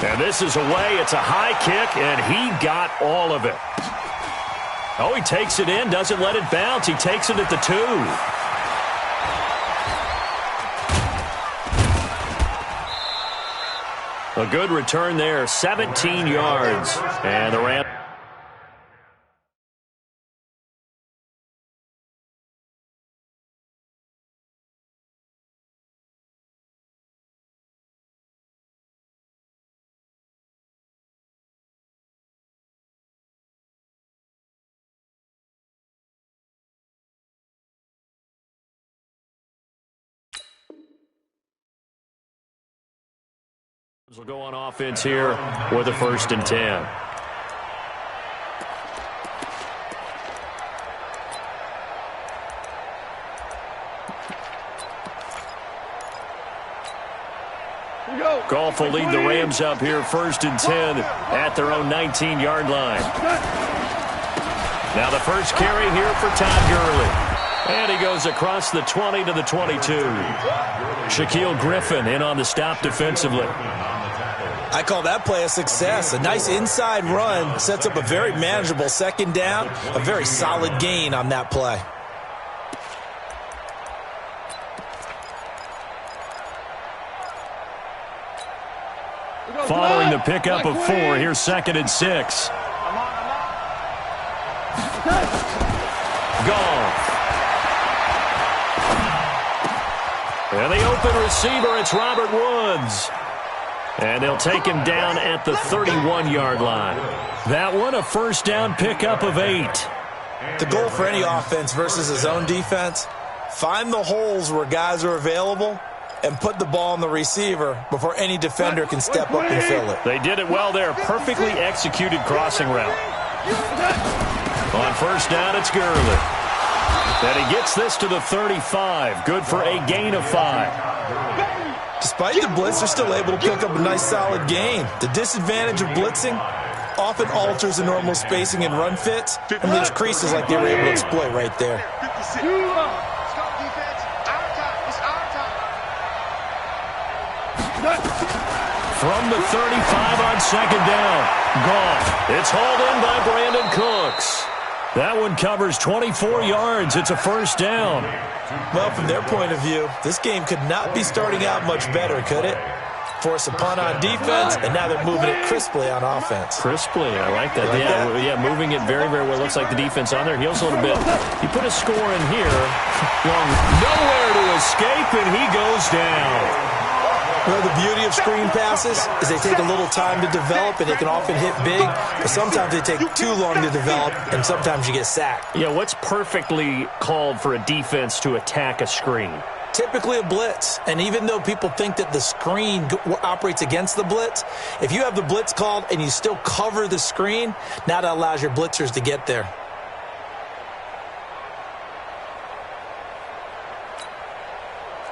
And this is away. It's a high kick, and he got all of it. Oh, he takes it in, doesn't let it bounce. He takes it at the 2. A good return there, 17 yards. And the Rams. Will go on offense here with a 1st and 10. Goff will lead the Rams up here 1st and 10 at their own 19-yard line. Now the first carry here for Todd Gurley. And he goes across the 20 to the 22. Shaquille Griffin in on the stop defensively. I call that play a success. A nice inside run sets up a very manageable 2nd down. A very solid gain on that play. Following the pickup of 4, here's 2nd and 6. Goff. And the open receiver, it's Robert Woods. And they'll take him down at the 31-yard line. That one, a 1st down pickup of 8. The goal for any offense versus his own defense, find the holes where guys are available and put the ball on the receiver before any defender can step up and fill it. They did it well there. Perfectly executed crossing route. On 1st down, it's Gurley. And he gets this to the 35. Good for a gain of 5. Despite the blitz, they're still able to pick up a nice solid gain. The disadvantage of blitzing often alters the normal spacing and run fits and leaves creases like they were able to exploit right there. From the 35 on 2nd down. Goff. It's hauled in by Brandon Cooks. That one covers 24 yards. It's a 1st down. Well, from their point of view, this game could not be starting out much better, could it? Force a punt on defense, and now they're moving it crisply on offense. Crisply, I like that. Yeah, moving it very, very well. Looks like the defense on their heels a little bit. You put a score in here. Nowhere to escape, and he goes down. Well, the beauty of screen passes is they take a little time to develop, and they can often hit big, but sometimes they take too long to develop, and sometimes you get sacked. Yeah, what's perfectly called for a defense to attack a screen? Typically a blitz, and even though people think that the screen operates against the blitz, if you have the blitz called and you still cover the screen, now that allows your blitzers to get there.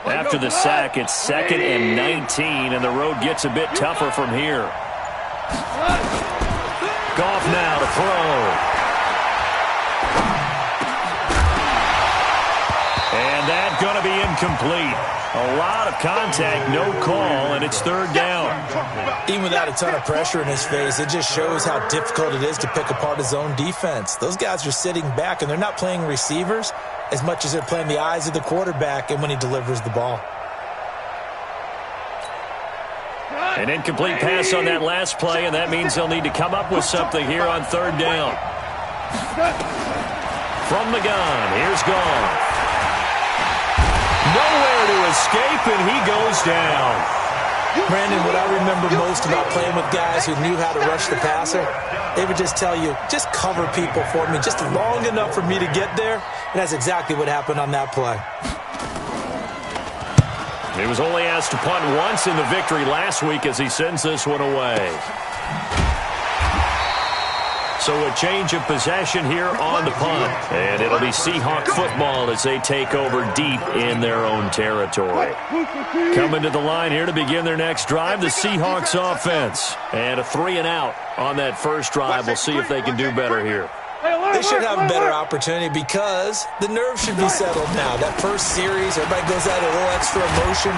After the sack, it's 2nd and 19, and the road gets a bit tougher from here. Goff now to throw. And that's going to be incomplete. A lot of contact, no call, and it's 3rd down. Even without a ton of pressure in his face, it just shows how difficult it is to pick apart his own defense. Those guys are sitting back, and they're not playing receivers as much as they're playing the eyes of the quarterback and when he delivers the ball. An incomplete pass on that last play, and that means they'll need to come up with something here on 3rd down. From the gun, here's Goff. Nowhere to escape, and he goes down. Brandon, what I remember most about playing with guys who knew how to rush the passer, they would just tell you, just cover people for me, just long enough for me to get there. And that's exactly what happened on that play. He was only asked to punt once in the victory last week as he sends this one away. So a change of possession here on the punt. And it'll be Seahawk football as they take over deep in their own territory. Coming to the line here to begin their next drive, the Seahawks offense. And a 3-and-out on that first drive. We'll see if they can do better here. They should have a better opportunity because the nerves should be settled now. That first series, everybody goes out a little extra emotion.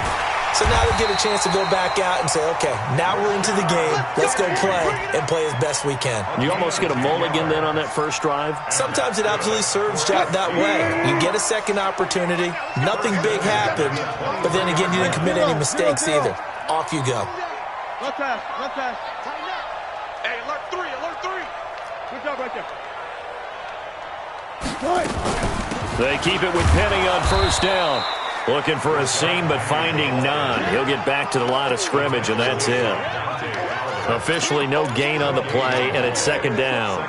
So now they get a chance to go back out and say, okay, now we're into the game. Let's go play and play as best we can. You almost get a mulligan then on that first drive? Sometimes it absolutely serves that way. You get a second opportunity. Nothing big happened. But then again, you didn't commit any mistakes either. Off you go. No pass. Hey, alert three. Good job right there. They keep it with Penny on first down. Looking for a seam, but finding none. He'll get back to the line of scrimmage, and that's it. Officially no gain on the play, and it's second down.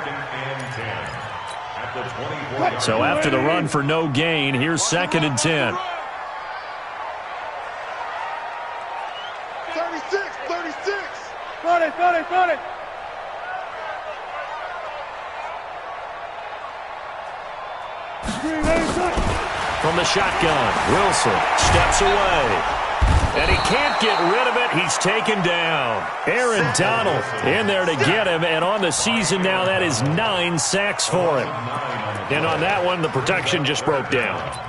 So after the run for no gain, here's 2nd and 10. 36. Got it. From the shotgun, Wilson steps away. And he can't get rid of it. He's taken down. Aaron Donald in there to get him. And on the season now, that is 9 sacks for him. And on that one, the protection just broke down.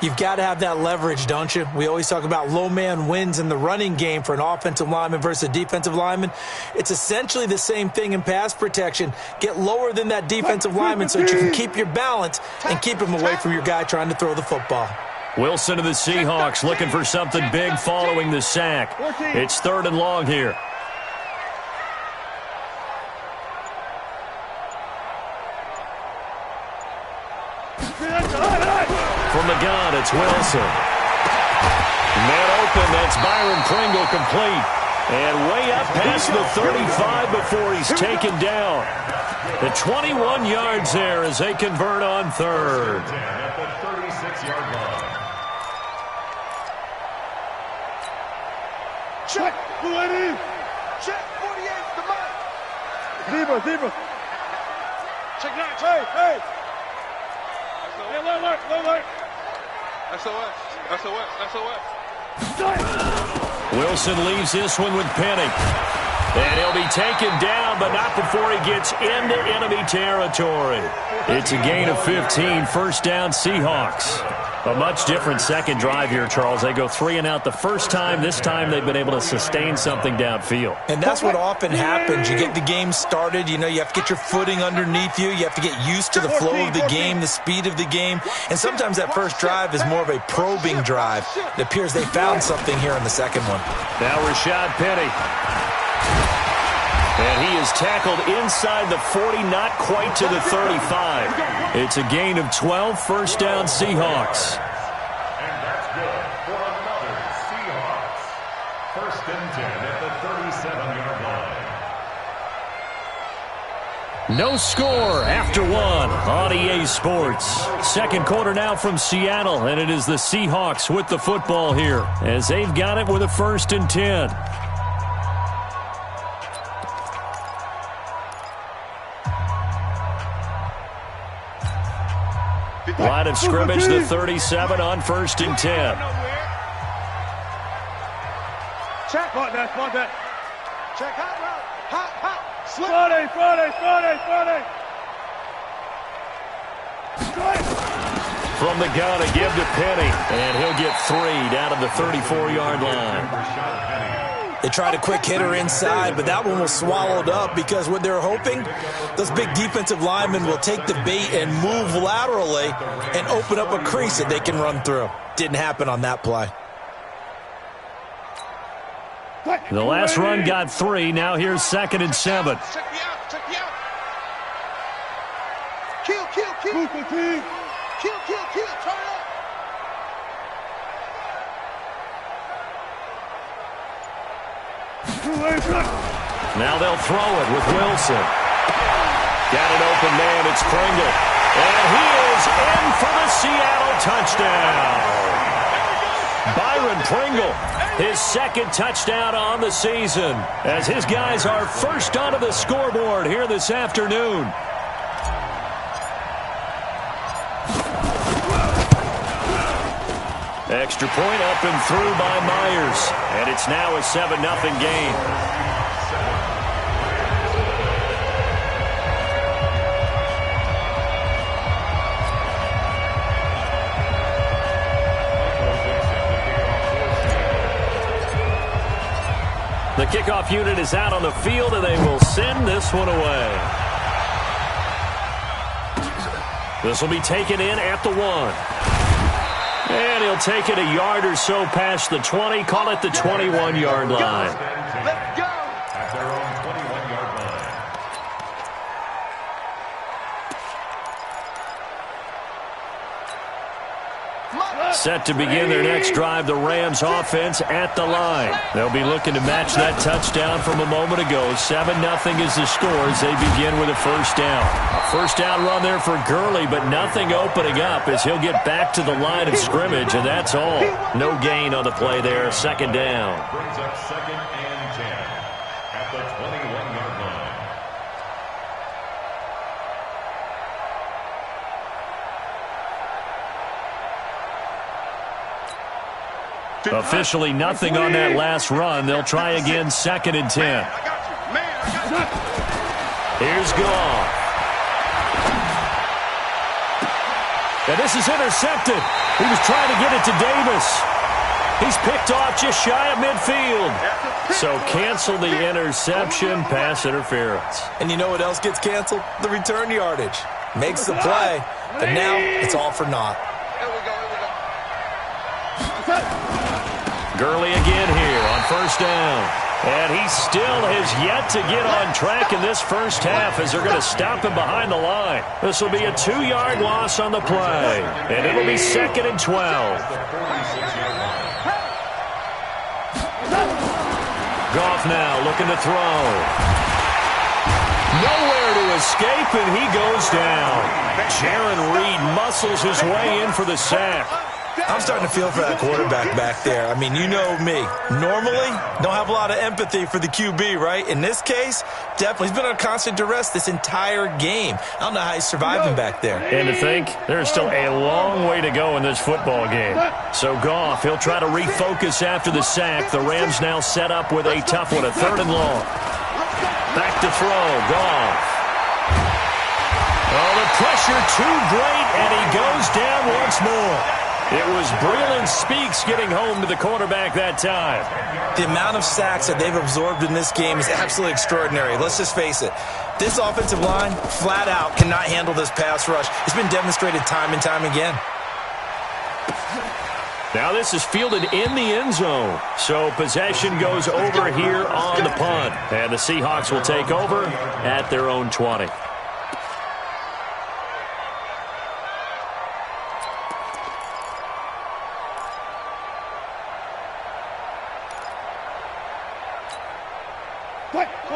You've got to have that leverage, don't you? We always talk about low man wins in the running game for an offensive lineman versus a defensive lineman. It's essentially the same thing in pass protection. Get lower than that defensive lineman so that you can keep your balance and keep him away from your guy trying to throw the football. Wilson of the Seahawks looking for something big following the sack. It's 3rd and long here. From the gun, it's Wilson. Man open, that's Byron Pringle complete. And way up past the 35 before he's taken down. The 21 yards there as they convert on 3rd. At the 36-yard line. Check, 280. Check, 48, the mark. Zebra. Check 9. Hey. Alert. SOS. Wilson leaves this one with Penny. And he'll be taken down, but not before he gets into enemy territory. It's a gain of 15, first down Seahawks. A much different second drive here, Charles. They go 3 and out the first time. This time they've been able to sustain something downfield. And that's what often happens. You get the game started. You have to get your footing underneath you. You have to get used to the flow of the game, the speed of the game. And sometimes that first drive is more of a probing drive. It appears they found something here in the second one. Now Rashad Penny. And he is tackled inside the 40, not quite to the 35. It's a gain of 12, first down Seahawks. And that's good for another Seahawks. 1st and 10 at the 37-yard line. No score after 1 on EA Sports. Second quarter now from Seattle, and it is the Seahawks with the football here as they've got it with a 1st and 10. Line of scrimmage, the 37 on 1st and 10. Check. That. Check. Hot. Friday. From the gun, a give to Penny. And he'll get 3 down to the 34-yard line. They tried a quick hitter inside, but that one was swallowed up because what they're hoping, those big defensive linemen will take the bait and move laterally and open up a crease that they can run through. Didn't happen on that play. The last run got 3. Now here's 2nd and 7. Check me out. Kill. Turn it up. Now they'll throw it with Wilson. Got an open man, it's Pringle. And he is in for the Seattle touchdown. Byron Pringle, his 2nd touchdown on the season, as his guys are first onto the scoreboard here this afternoon. Extra point up and through by Myers. And it's now a 7-0 game. kickoff unit is out on the field, and they will send this one away. This will be taken in at the 1. And he'll take it a yard or so past the 20, call it the 21-yard line. Let's go. At their own 21-yard line. Set to begin their next drive, the Rams offense at the line. They'll be looking to match that touchdown from a moment ago. 7-0 is the score as they begin with a first down. A first down run there for Gurley, but nothing opening up as he'll get back to the line of scrimmage, and that's all. No gain on the play there, second down. Brings up 2nd and 10 at the 21-yard line. Officially nothing on that last run. They'll try again, 2nd and 10. Here's Goff. And this is intercepted. He was trying to get it to Davis. He's picked off just shy of midfield. So cancel the interception, pass interference. And you know what else gets canceled? The return yardage. Makes the play, but now it's all for naught. Gurley again here on first down. And he still has yet to get on track in this first half as they're going to stop him behind the line. This will be a 2-yard loss on the play. And it'll be 2nd and 12. Goff now looking to throw. Nowhere to escape, and he goes down. Jaron Reed muscles his way in for the sack. I'm starting to feel for that quarterback back there. I mean, you know me. Normally, don't have a lot of empathy for the QB, right? In this case, definitely. He's been under constant duress this entire game. I don't know how he's surviving back there. And to think, there's still a long way to go in this football game. So Goff, he'll try to refocus after the sack. The Rams now set up with a tough one, a 3rd and long. Back to throw, Goff. Oh, the pressure too great, and he goes down once more. It was Breeland Speaks getting home to the quarterback that time. The amount of sacks that they've absorbed in this game is absolutely extraordinary. Let's just face it. This offensive line, flat out, cannot handle this pass rush. It's been demonstrated time and time again. Now this is fielded in the end zone. So possession goes over here on the punt. And the Seahawks will take over at their own 20.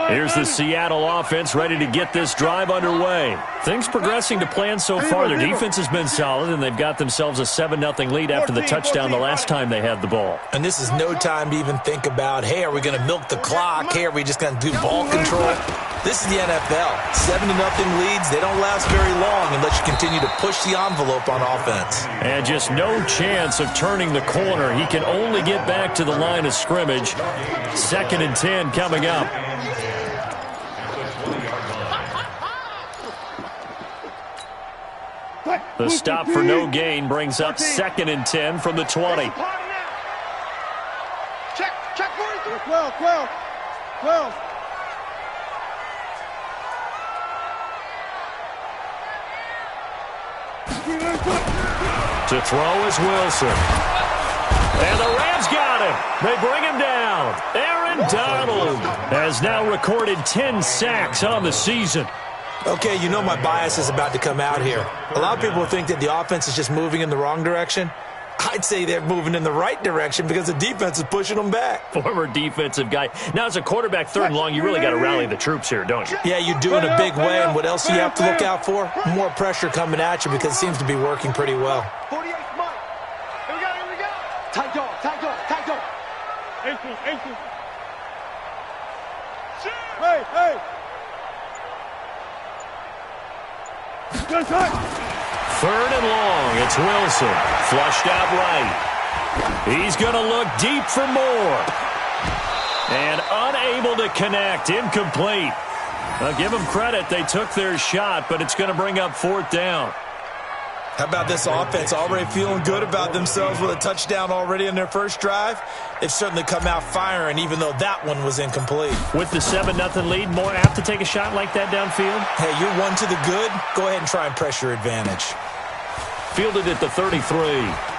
Here's the Seattle offense ready to get this drive underway. Things progressing to plan so far. Their defense has been solid, and they've got themselves a 7-0 lead after the touchdown the last time they had the ball. And this is no time to even think about, hey, are we going to milk the clock? Hey, are we just going to do ball control? This is the NFL. 7-0 leads, they don't last very long unless you continue to push the envelope on offense. And just no chance of turning the corner. He can only get back to the line of scrimmage. 2nd and 10 coming up. The stop for no gain brings up 2nd and 10 from the 20. Check 12. To throw is Wilson. And the Rams got him. They bring him down. Aaron Donald has now recorded 10 sacks on the season. Okay, you know my bias is about to come out here. A lot of people think that the offense is just moving in the wrong direction. I'd say they're moving in the right direction because the defense is pushing them back. Former defensive guy. Now, as a quarterback 3rd and long, you really got to rally the troops here, don't you? Yeah, you do in a big way. And what else do you have to look out for? More pressure coming at you because it seems to be working pretty well. 48 Mike. Here we go. Tight dog. 18. Hey. 3rd and long. It's Wilson. Flushed out right. He's going to look deep for more. And unable to connect. Incomplete. I'll give them credit. They took their shot, but it's going to bring up 4th down. How about this offense already feeling good about themselves with a touchdown already in their first drive? They've certainly come out firing, even though that one was incomplete. With the 7-0 lead, more apt to take a shot like that downfield? Hey, you're one to the good. Go ahead and try and press your advantage. Fielded at the 33.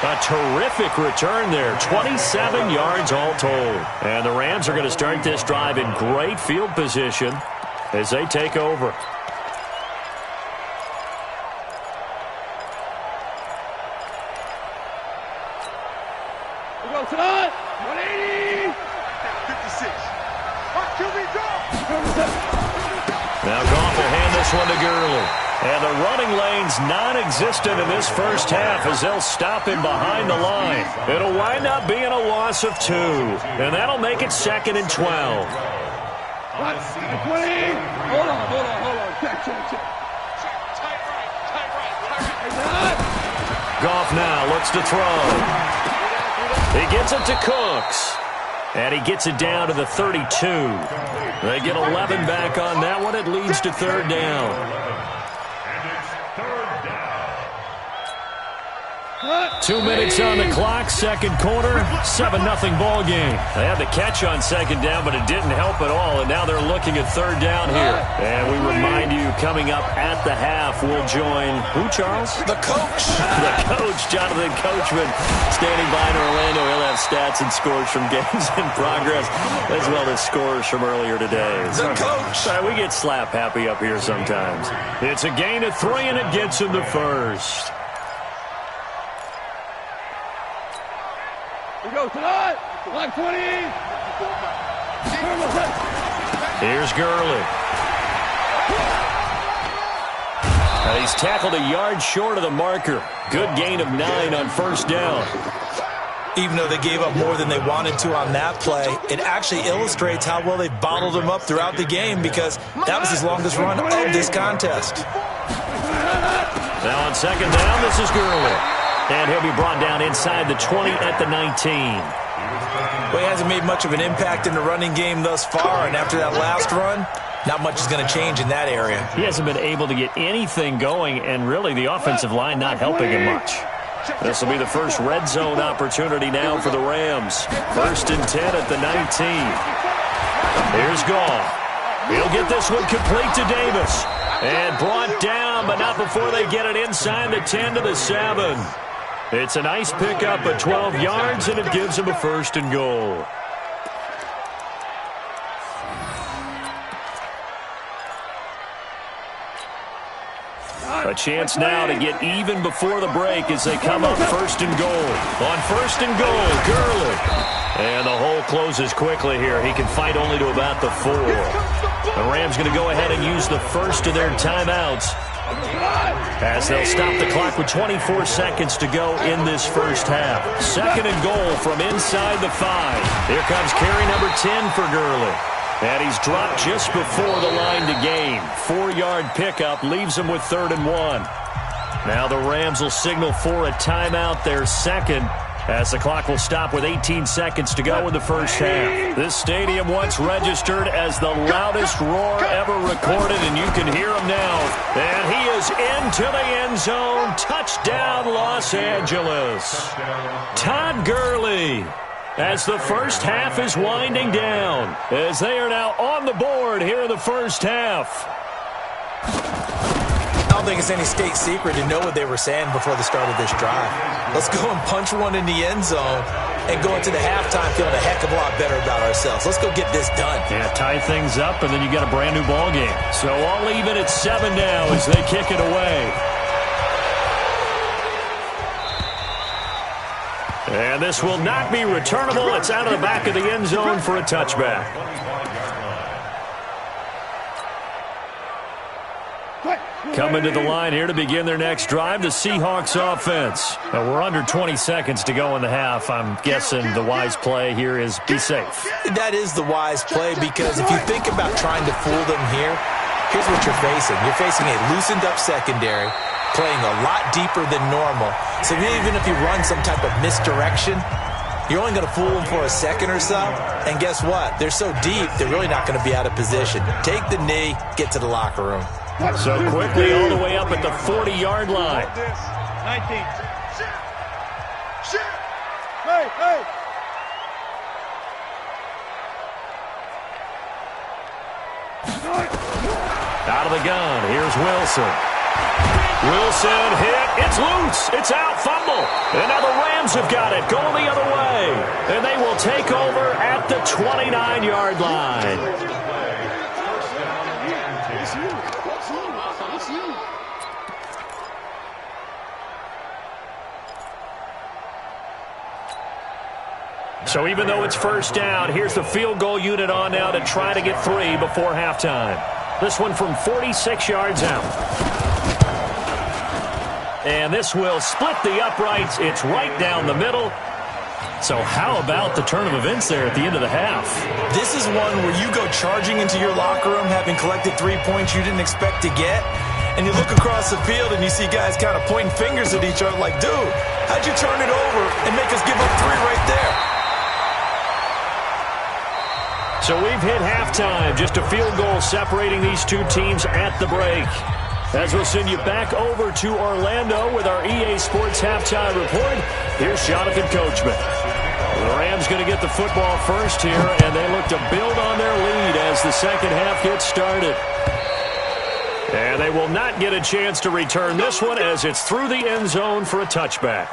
A terrific return there. 27 yards all told. And the Rams are going to start this drive in great field position as they take over. We go tonight. 180. 56. Now Goff will hand this one to Gurley. And the running lane's non-existent in this first half as they'll stop him behind the line. It'll wind up being a loss of 2. And that'll make it 2nd and 12. 20. Hold on. Check. Tight right. Goff now looks to throw. He gets it to Cooks. And he gets it down to the 32. They get 11 back on that one. It leads to 3rd down. 2 minutes on the clock, second quarter, 7-0 ball game. They had the catch on 2nd down, but it didn't help at all, and now they're looking at 3rd down here. And we remind you, coming up at the half, we'll join, who, Charles? The coach. The coach, Jonathan Coachman, standing by in Orlando. He'll have stats and scores from games in progress, as well as scores from earlier today. The coach. We get slap happy up here sometimes. It's a gain of 3, and it gets him to first. We go tonight. Like 20. Here's Gurley. He's tackled a yard short of the marker. Good gain of 9 on 1st down. Even though they gave up more than they wanted to on that play, it actually illustrates how well they bottled him up throughout the game because that was his longest run of this contest. Now on 2nd down, this is Gurley. And he'll be brought down inside the 20 at the 19. Well, he hasn't made much of an impact in the running game thus far, and after that last run, not much is going to change in that area. He hasn't been able to get anything going, and really the offensive line not helping him much. This will be the first red zone opportunity now for the Rams. 1st and 10 at the 19. Here's Goff. He'll get this one complete to Davis. And brought down, but not before they get it inside the 10 to the 7. It's a nice pickup at 12 yards, and it gives him a 1st and goal. A chance now to get even before the break as they come up 1st and goal. On 1st and goal, Gurley. And the hole closes quickly here. He can fight only to about the 4. The Rams going to go ahead and use the first of their timeouts as they'll stop the clock with 24 seconds to go in this first half. 2nd and goal from inside the 5. Here comes carry number 10 for Gurley. And he's dropped just before the line to gain. 4-yard pickup leaves him with 3rd and 1. Now the Rams will signal for a timeout, their 2nd, as the clock will stop with 18 seconds to go in the first half. This stadium once registered as the loudest roar ever recorded, and you can hear him now. And he is into the end zone. Touchdown, Los Angeles. Todd Gurley, as the first half is winding down, as they are now on the board here in the first half. I don't think it's any state secret to know what they were saying before the start of this drive. Let's go and punch one in the end zone and go into the halftime feeling a heck of a lot better about ourselves. Let's go get this done. Yeah, tie things up, and then you got a brand new ball game. So I'll leave it at 7 now as they kick it away. And this will not be returnable. It's out of the back of the end zone for a touchback. Coming to the line here to begin their next drive, the Seahawks offense. Now we're under 20 seconds to go in the half. I'm guessing the wise play here is be safe. That is the wise play because if you think about trying to fool them here, here's what you're facing. You're facing a loosened up secondary, playing a lot deeper than normal. So even if you run some type of misdirection, You're only going to fool them for a second or so, and guess what? They're so deep, they're really not going to be out of position. Take the knee, get to the locker room. So quickly all the way up at the 40-yard line. 19. Hey, hey. Out of the gun, here's Wilson. Wilson hit, it's loose, it's out, fumble. And now the Rams have got it, going the other way. And they will take over at the 29-yard line. So even though it's first down, here's the field goal unit on now to try to get 3 before halftime. This one from 46 yards out. And this will split the uprights. It's right down the middle. So how about the turn of events there at the end of the half? This is one where you go charging into your locker room having collected 3 points you didn't expect to get. And you look across the field and you see guys kind of pointing fingers at each other like, dude, how'd you turn it over and make us give up 3 right there? So we've hit halftime, just a field goal separating these two teams at the break. As we'll send you back over to Orlando with our EA Sports Halftime Report, here's Jonathan Coachman. The Rams going to get the football first here, and they look to build on their lead as the second half gets started. And they will not get a chance to return this one as it's through the end zone for a touchback.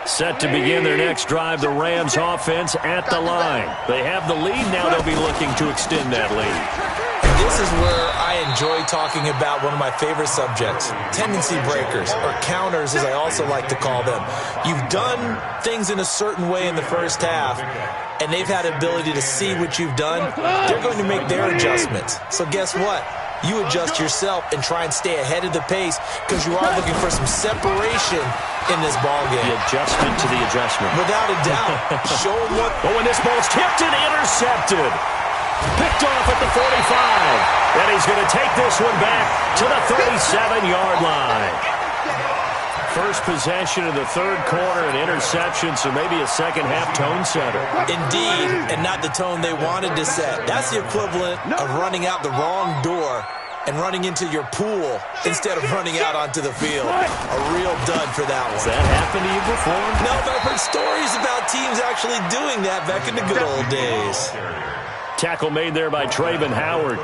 Set to begin their next drive, the Rams offense at the line. They have the lead, now they'll be looking to extend that lead. This is where I enjoy talking about one of my favorite subjects, tendency breakers, or counters as I also like to call them. You've done things in a certain way in the first half, and they've had the ability to see what you've done. They're going to make their adjustments. So guess what? You adjust yourself and try and stay ahead of the pace because you are looking for some separation in this ball game. The adjustment to the adjustment. Without a doubt. Show them what. But when this ball's tipped and intercepted. Picked off at the 45. And he's going to take this one back to the 37-yard line. First possession of the third quarter, an interception, so maybe a second-half tone setter. Indeed, and not the tone they wanted to set. That's the equivalent of running out the wrong door and running into your pool instead of running out onto the field. A real dud for that one. Has that happened to you before? No, but I've heard stories about teams actually doing that back in the good old days. Tackle made there by Trayvon Howard.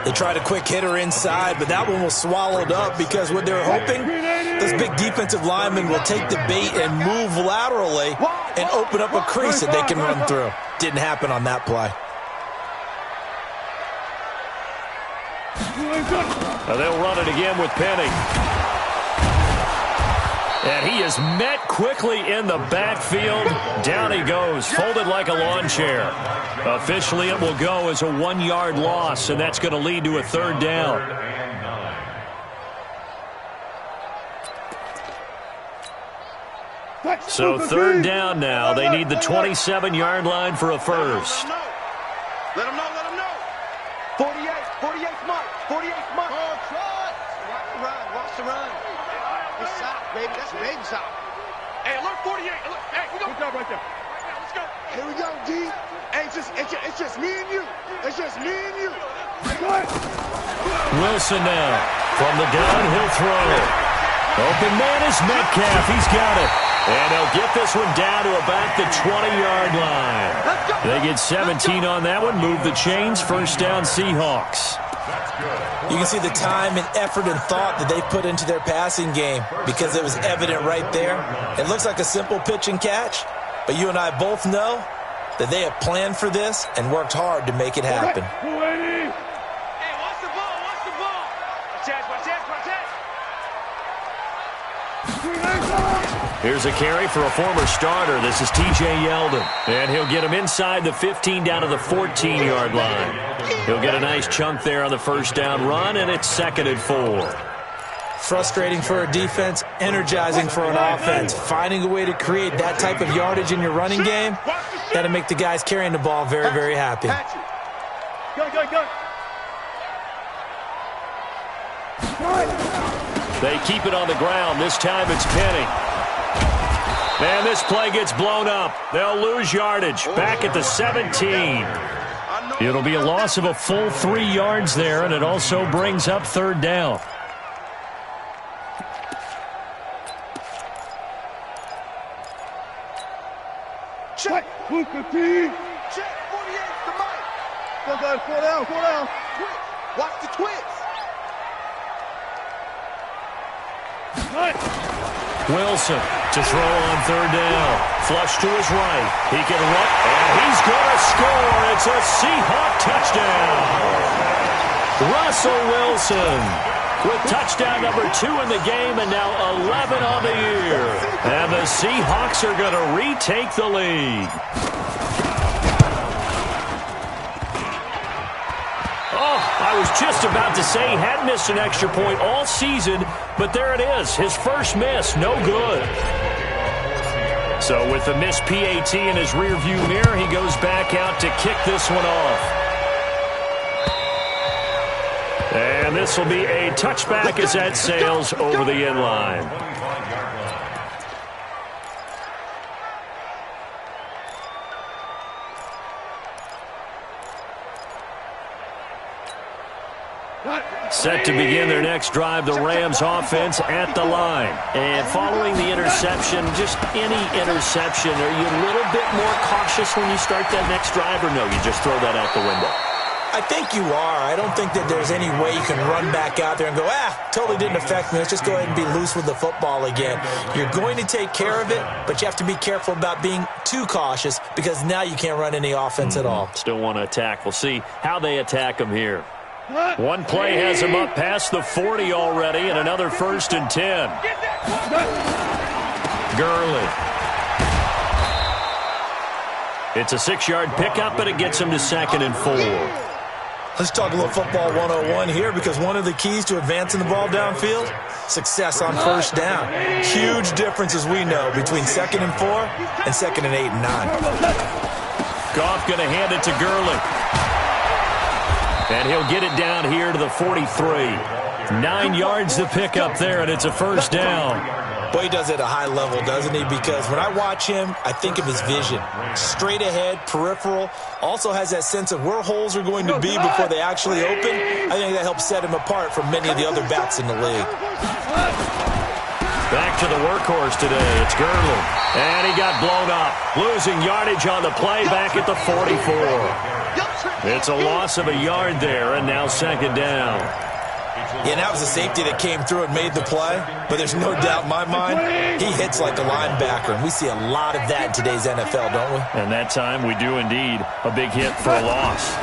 They tried a quick hitter inside, but that one was swallowed up because what they're hoping, those big defensive linemen will take the bait and move laterally and open up a crease that they can run through. Didn't happen on that play. They'll run it again with Penny. And he is met quickly in the backfield. Down he goes, folded like a lawn chair. Officially, it will go as a 1-yard loss, and that's going to lead to a third down. So third down now. They need the 27-yard line for a first. Let him know, let him know. 48 Mike, 48 Mike. Oh, try. Watch the run. It's south, baby. That's big south. Hey, alert 48. Alert. Hey, we go. Good job right there. Right now, let's go. Here we go, D. Hey, it's just me and you. It's just me and you. Wilson now. From the gun, he'll throw it. Open man is Metcalf. He's got it. And they'll get this one down to about the 20-yard line. They get 17 on that one. Move the chains. First down, Seahawks. You can see the time and effort and thought that they put into their passing game because it was evident right there. It looks like a simple pitch and catch, but you and I both know that they have planned for this and worked hard to make it happen. Hey, watch the ball, watch the ball. Here's a carry for a former starter. This is T.J. Yeldon. And he'll get him inside the 15 down to the 14-yard line. He'll get a nice chunk there on the first down run, and it's 2nd and 4. Frustrating for a defense, energizing for an offense. Finding a way to create that type of yardage in your running game, got to make the guys carrying the ball very, very happy. They keep it on the ground. This time it's Penny. And this play gets blown up. They'll lose yardage. Back at the 17. It'll be a loss of a full 3 yards there, and it also brings up third down. Check. Check. 48 to Mike. Slow down. Twitch. Watch the twitch. Wilson to throw on third down. Flush to his right. He can run, and he's going to score. It's a Seahawk touchdown. Russell Wilson with touchdown number 2 in the game, and now 11 on the year. And the Seahawks are going to retake the lead. I was just about to say he hadn't missed an extra point all season, but there it is. His first miss, no good. So with the missed PAT in his rearview mirror, he goes back out to kick this one off. And this will be a touchback as that sails over the end line. Set to begin their next drive, the Rams offense at the line. And following the interception, just any interception, are you a little bit more cautious when you start that next drive, or no, you just throw that out the window? I think you are. I don't think that there's any way you can run back out there and go, totally didn't affect me. Let's just go ahead and be loose with the football again. You're going to take care of it, but you have to be careful about being too cautious because now you can't run any offense at all. Still want to attack. We'll see how they attack them here. One play has him up past the 40 already, and another 1st and 10. Gurley. It's a 6-yard pickup, but it gets him to 2nd and 4. Let's talk a little football 101 here, because one of the keys to advancing the ball downfield, success on first down. Huge difference, as we know, between 2nd and 4 and 2nd and 8 and 9. Goff going to hand it to Gurley. And he'll get it down here to the 43. 9 yards to pick up there, and it's a first down. Boy, he does it at a high level, doesn't he? Because when I watch him, I think of his vision. Straight ahead, peripheral. Also has that sense of where holes are going to be before they actually open. I think that helps set him apart from many of the other backs in the league. Back to the workhorse today. It's Gurley. And he got blown up. Losing yardage on the play back at the 44. It's a loss of a yard there, and now 2nd down. Yeah, and that was a safety that came through and made the play. But there's no doubt in my mind, he hits like a linebacker. And we see a lot of that in today's NFL, don't we? And that time we do indeed. A big hit for a loss.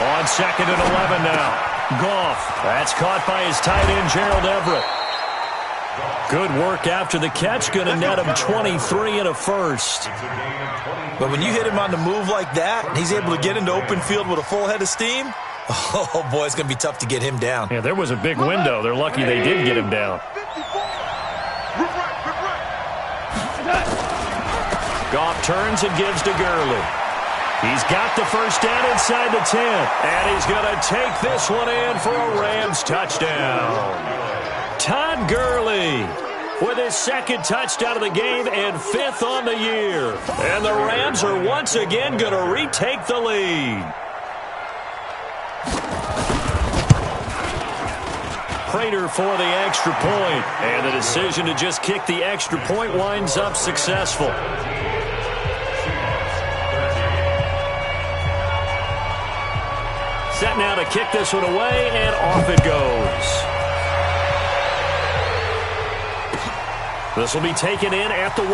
On 2nd and 11 now. Goff. That's caught by his tight end, Gerald Everett. Good work after the catch. Going to net him 23 and a first. But when you hit him on the move like that, and he's able to get into open field with a full head of steam, oh, boy, it's going to be tough to get him down. Yeah, there was a big window. They're lucky they did get him down. Goff turns and gives to Gurley. He's got the first down inside the 10. And he's going to take this one in for a Rams touchdown. Todd Gurley with his 2nd touchdown of the game and 5th on the year. And the Rams are once again going to retake the lead. Prater for the extra point. And the decision to just kick the extra point winds up successful. Set now to kick this one away, and off it goes. This will be taken in at the 1.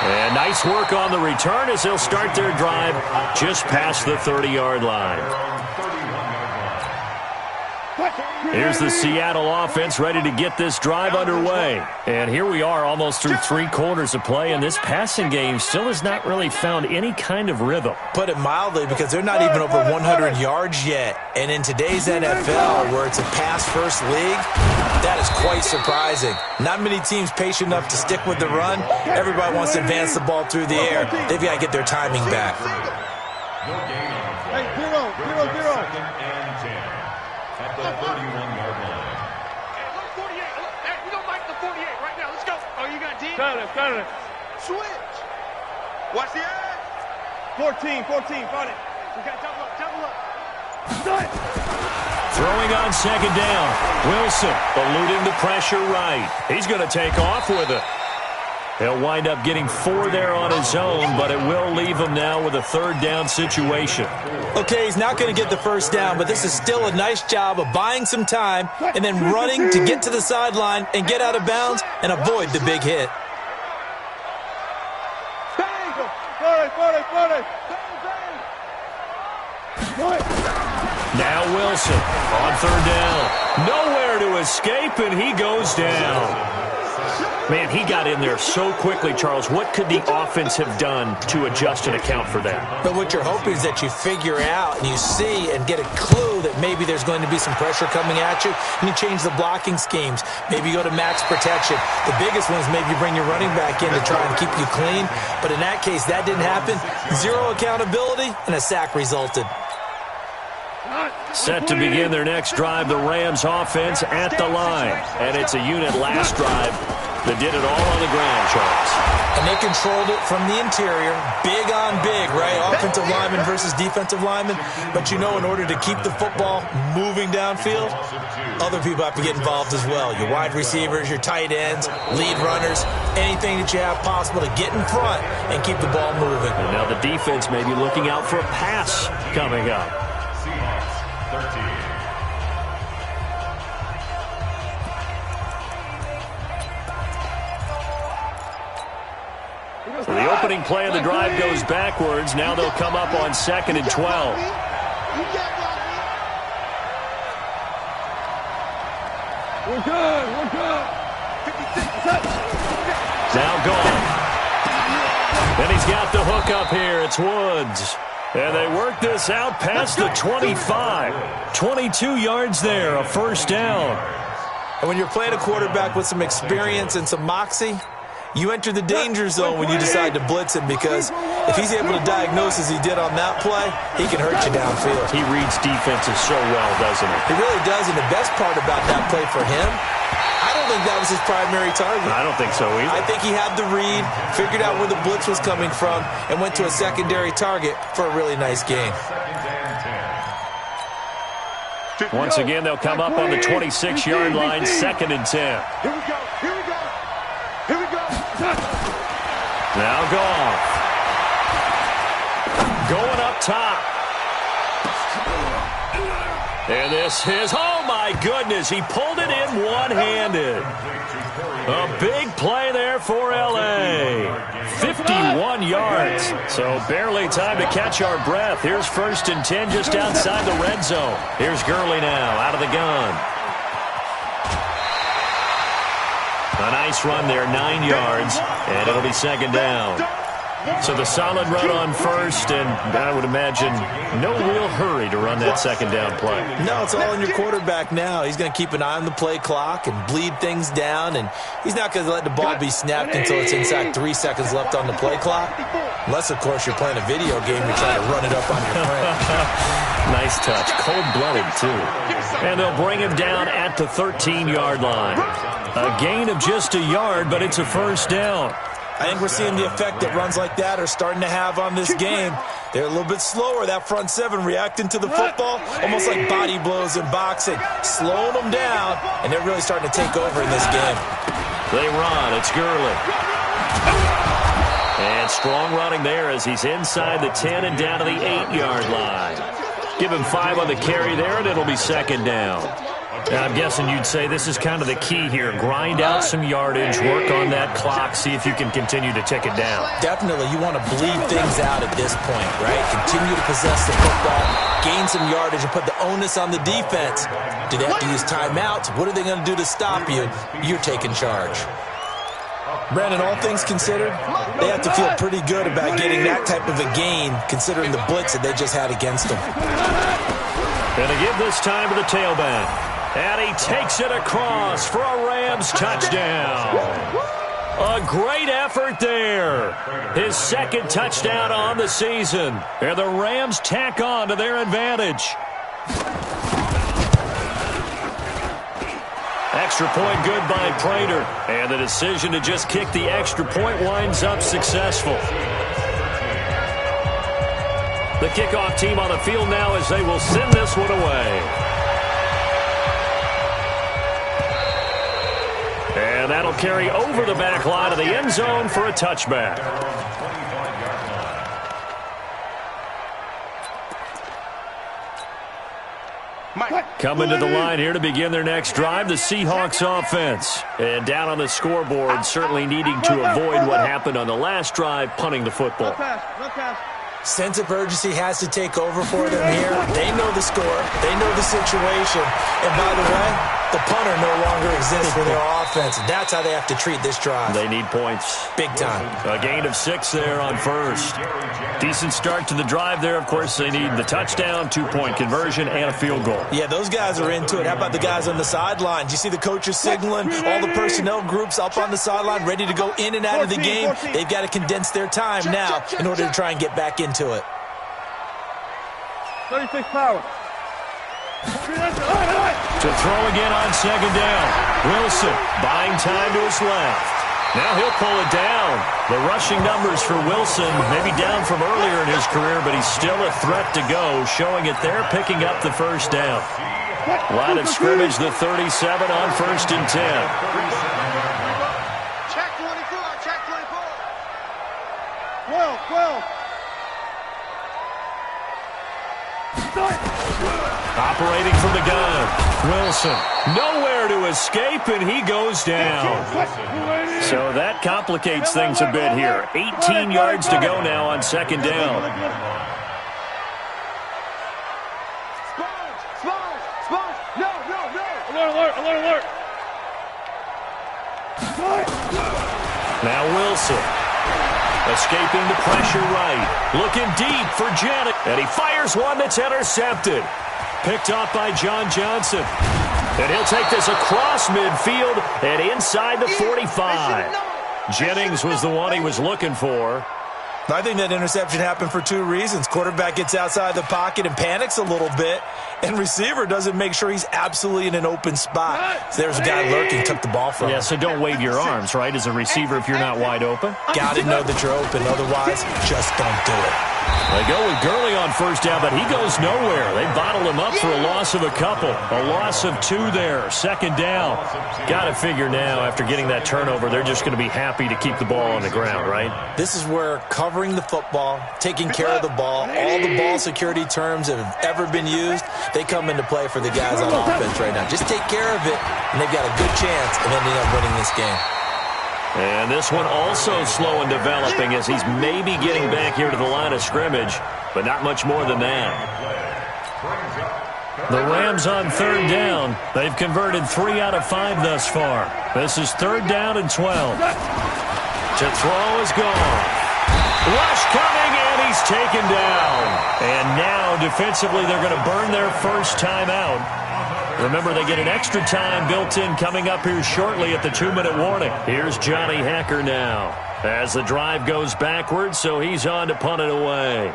And nice work on the return as they'll start their drive just past the 30-yard line. Here's the Seattle offense ready to get this drive underway. And here we are almost through 3 quarters of play, and this passing game still has not really found any kind of rhythm. Put it mildly, because they're not even over 100 yards yet. And in today's NFL, where it's a pass-first league, that is quite surprising. Not many teams patient enough to stick with the run. Everybody wants to advance the ball through the air. They've got to get their timing back. No gain on the play. Hey, 0. Second and 10 at the 31-yard line. Hey, look, 48. Look, hey, we don't like the 48 right now. Let's go. Oh, you got D? Got it. Switch. Watch the edge. 14. Got it. We got double up. Start. Throwing on second down. Wilson eluding the pressure right. He's going to take off with it. He'll wind up getting 4 there on his own, but it will leave him now with a 3rd down situation. Okay, he's not going to get the first down, but this is still a nice job of buying some time and then running to get to the sideline and get out of bounds and avoid the big hit. Now Wilson on 3rd down. Nowhere to escape, and he goes down. Man, he got in there so quickly, Charles. What could the offense have done to adjust and account for that? But what you're hoping is that you figure out and you see and get a clue that maybe there's going to be some pressure coming at you, and you change the blocking schemes. Maybe you go to max protection. The biggest one is maybe you bring your running back in to try and keep you clean. But in that case, that didn't happen. 0 accountability, and a sack resulted. Set to begin their next drive, the Rams offense at the line. And it's a unit last drive that did it all on the ground, Charles. And they controlled it from the interior, big on big, right? Offensive lineman versus defensive lineman. But you know, in order to keep the football moving downfield, other people have to get involved as well. Your wide receivers, your tight ends, lead runners, anything that you have possible to get in front and keep the ball moving. And now the defense may be looking out for a pass coming up. Seahawks 13. So the opening play of the drive goes backwards. Now they'll come up on 2nd and 12. We're good. Now gone. Then he's got the hook up here. It's Woods. And they work this out past the 25. 22 yards there, a 1st down. And when you're playing a quarterback with some experience and some moxie, you enter the danger zone when you decide to blitz him, because if he's able to diagnose as he did on that play, he can hurt you downfield. He reads defenses so well, doesn't he? He really does, and the best part about that play for him, I don't think that was his primary target. I don't think so either. I think he had the read, figured out where the blitz was coming from, and went to a secondary target for a really nice gain. Once again, they'll come up on the 26-yard line, 2nd and 10. Here we go. Now Goff. Going up top. And this is, oh my goodness, he pulled it in one-handed. A big play there for L.A. 51 yards. So barely time to catch our breath. Here's 1st and 10 just outside the red zone. Here's Gurley now out of the gun. A nice run there, 9 yards, and it'll be 2nd down. So the solid run on 1st, and I would imagine no real hurry to run that 2nd down play. No, it's all on your quarterback now. He's going to keep an eye on the play clock and bleed things down, and he's not going to let the ball be snapped until it's inside 3 seconds left on the play clock. Unless, of course, you're playing a video game, you're trying to run it up on your friend. Nice touch. Cold-blooded, too. And they'll bring him down at the 13-yard line. A gain of just a yard, but it's a 1st down. I think we're seeing the effect that runs like that are starting to have on this game. They're a little bit slower, that front 7, reacting to the football, almost like body blows in boxing, slowing them down, and they're really starting to take over in this game. They run. It's Gurley. And strong running there as he's inside the 10 and down to the 8-yard line. Give him 5 on the carry there, and it'll be 2nd down. I'm guessing you'd say this is kind of the key here. Grind out some yardage, work on that clock, see if you can continue to tick it down. Definitely. You want to bleed things out at this point, right? Continue to possess the football, gain some yardage, and put the onus on the defense. Do they have to use timeouts? What are they going to do to stop you? You're taking charge. Brandon, all things considered, they have to feel pretty good about getting that type of a gain, considering the blitz that they just had against them. Going to give this time to the tailback. And he takes it across for a Rams touchdown. A great effort there. His second touchdown on the season. And the Rams tack on to their advantage. Extra point good by Prater. And the decision to just kick the extra point winds up successful. The kickoff team on the field now as they will send this one away. And that'll carry over the back line of the end zone for a touchback. Coming to the line here to begin their next drive, the Seahawks offense. And down on the scoreboard, certainly needing to avoid what happened on the last drive, punting the football. Sense of urgency has to take over for them here. They know the score. They know the situation. And by the way, the punter no longer exists for their offense. That's how they have to treat this drive. They need points. Big time. A gain of 6 there on first. Decent start to the drive there. Of course, they need the touchdown, 2-point conversion, and a field goal. Yeah, those guys are into it. How about the guys on the sideline? Do you see the coaches signaling? All the personnel groups up on the sideline ready to go in and out of the game. They've got to condense their time now in order to try and get back into it. 36 power. To throw again on second down. Wilson buying time to his left. Now he'll pull it down. The rushing numbers for Wilson maybe down from earlier in his career, but he's still a threat to go, showing it there, picking up the first down. Line of scrimmage, the 37 on 1st and 10. Check 24, check 24. 12. Operating from the gun. Wilson nowhere to escape, and he goes down. So that complicates things a bit here. 18 yards to go now on second down. Sponge. No. Alert. Now Wilson. Escaping the pressure right. Looking deep for Janet. And he fires one that's intercepted. Picked off by John Johnson. And he'll take this across midfield and inside the 45. Jennings was the one he was looking for. I think that interception happened for 2 reasons. Quarterback gets outside the pocket and panics a little bit, and receiver doesn't make sure he's absolutely in an open spot. So there's a guy lurking, took the ball from him. Yeah, so don't wave your arms, right, as a receiver if you're not wide open. Got to know that you're open. Otherwise, just don't do it. They go with Gurley on first down, but he goes nowhere. They bottled him up for a loss of a couple. A loss of 2 there. Second down. Got to figure now, after getting that turnover, they're just going to be happy to keep the ball on the ground, right? This is where covering the football, taking care of the ball, all the ball security terms that have ever been used, they come into play for the guys on offense right now. Just take care of it, and they've got a good chance of ending up winning this game. And this one also slow in developing as he's maybe getting back here to the line of scrimmage, but not much more than that. The Rams on third down. They've converted 3 out of 5 thus far. This is 3rd down and 12. To throw is gone. Rush coming, and he's taken down. And now defensively they're going to burn their first timeout. Remember, they get an extra time built in coming up here shortly at the 2-minute warning. Here's Johnny Hacker now as the drive goes backwards, so he's on to punt it away.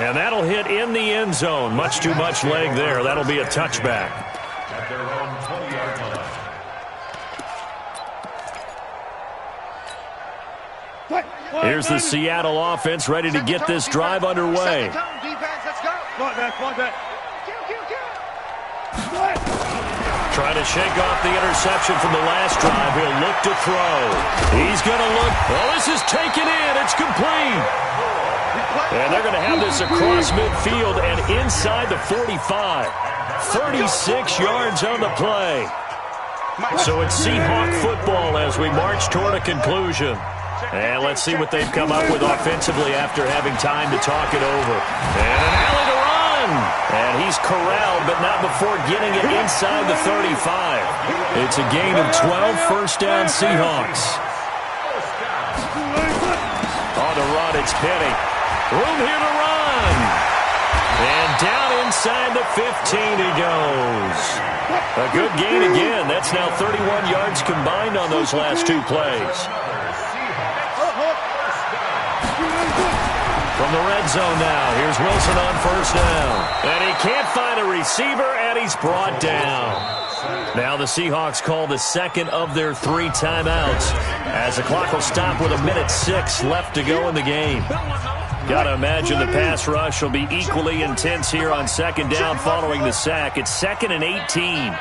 And that'll hit in the end zone. Much too much leg there. That'll be a touchback. At their own 20-yard line. Here's the Seattle offense ready to get this drive underway. Trying to shake off the interception from the last drive. He'll look to throw. He's going to look. Oh, this is taken in. It's complete. And they're going to have this across midfield and inside the 45. 36 yards on the play. So it's Seahawk football as we march toward a conclusion. And let's see what they've come up with offensively after having time to talk it over. And an alley to run. And he's corralled, but not before getting it inside the 35. It's a gain of 12, first down Seahawks. On the run, it's Penny. Room here to run. And down inside the 15 he goes. A good gain again. That's now 31 yards combined on those last two plays. From the red zone now, here's Wilson on first down. And he can't find a receiver, and he's brought down. Now the Seahawks call the second of their 3 timeouts as the clock will stop with 1:06 left to go in the game. Got to imagine the pass rush will be equally intense here on second down following the sack. It's 2nd and 18.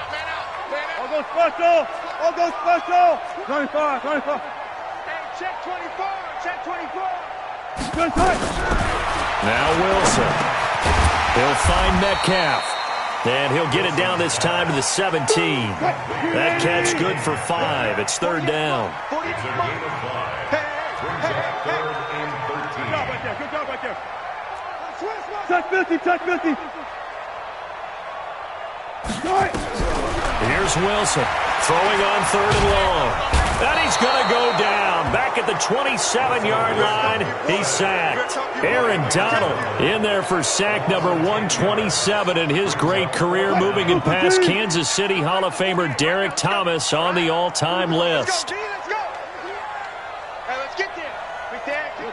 All go special! All go special! 25, 25. Hey, check 24, check 24. Now Wilson. He'll find Metcalf. And he'll get it down this time to the 17. That catch good for 5. It's 3rd down. It's a gain of 5. Brings up 3rd and 13. Good job right there. Touch 50, touch 50. Here's Wilson throwing on 3rd and long. And he's going to go down. Back at the 27-yard line, he's sacked. Aaron Donald in there for sack number 127 in his great career, moving it past Kansas City Hall of Famer Derek Thomas on the all-time list. Let's go. Hey, let's get there.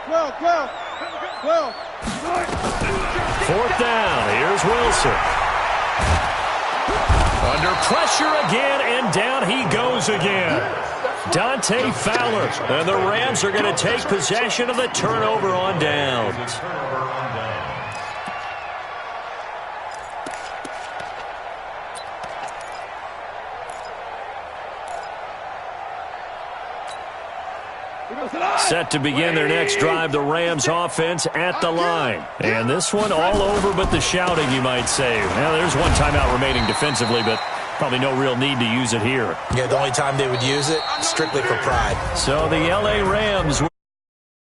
12. 4th down. Here's Wilson. Under pressure again, and down he goes again. Dante Fowler. And the Rams are going to take possession of the turnover on downs. Set to begin their next drive, the Rams offense at the line. And this one all over but the shouting, you might say. Well, there's one timeout remaining defensively, but probably no real need to use it here. Yeah, the only time they would use it, strictly for pride. So the L.A. Rams